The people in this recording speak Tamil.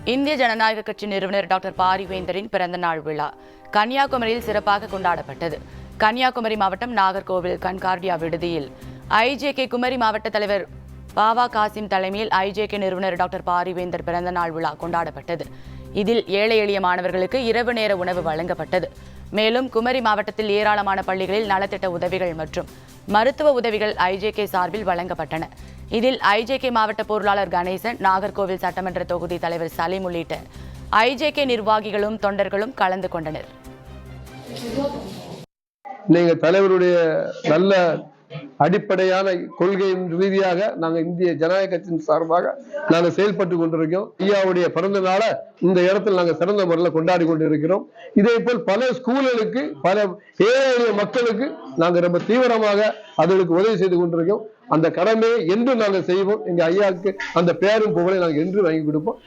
இந்திய ஜனநாயக கட்சி நிறுவனர் டாக்டர் பாரிவேந்தரின் பிறந்த நாள் விழா கன்னியாகுமரியில் சிறப்பாக கொண்டாடப்பட்டது. கன்னியாகுமரி மாவட்டம் நாகர்கோவில் கன்கார்டியா விடுதியில் ஐஜேகே குமரி மாவட்ட தலைவர் பாவா காசிம் தலைமையில் ஐஜேகே நிறுவனர் டாக்டர் பாரிவேந்தர் பிறந்த நாள் விழா கொண்டாடப்பட்டது. இதில் ஏழை எளிய மாணவர்களுக்கு இரவு நேர உணவு வழங்கப்பட்டது. மேலும் குமரி மாவட்டத்தில் ஏராளமான பள்ளிகளில் நலத்திட்ட உதவிகள் மற்றும் மருத்துவ உதவிகள் ஐஜேகே சார்பில் வழங்கப்பட்டன. இதில் ஐஜேகே மாவட்ட பொருளாளர் கணேசன், நாகர்கோவில் சட்டமன்ற தொகுதி தலைவர் சலீம் உள்ளிட்ட ஐஜேகே நிர்வாகிகளும் தொண்டர்களும் கலந்து கொண்டனர். நீங்க தலைவருடைய நல்ல அடிப்படையான கொள்கையின் ரீதியாக நாங்கள் இந்திய ஜனநாயக கட்சியின் சார்பாக நாங்கள் செயல்பட்டு கொண்டிருக்கிறோம். ஐயாவுடைய பிறந்த நாளை இந்த இடத்தில் நாங்கள் சிறந்த முறையில் கொண்டாடி கொண்டிருக்கிறோம். இதே போல் பல ஸ்கூல்களுக்கு, பல ஏழை மக்களுக்கு நாங்கள் ரொம்ப தீவிரமாக அவர்களுக்கு உதவி செய்து கொண்டிருக்கோம். அந்த கடமையை என்று நாங்கள் செய்வோம். எங்க ஐயாவுக்கு அந்த பேரும் புகழை நாங்கள் என்று வாங்கி கொடுப்போம்.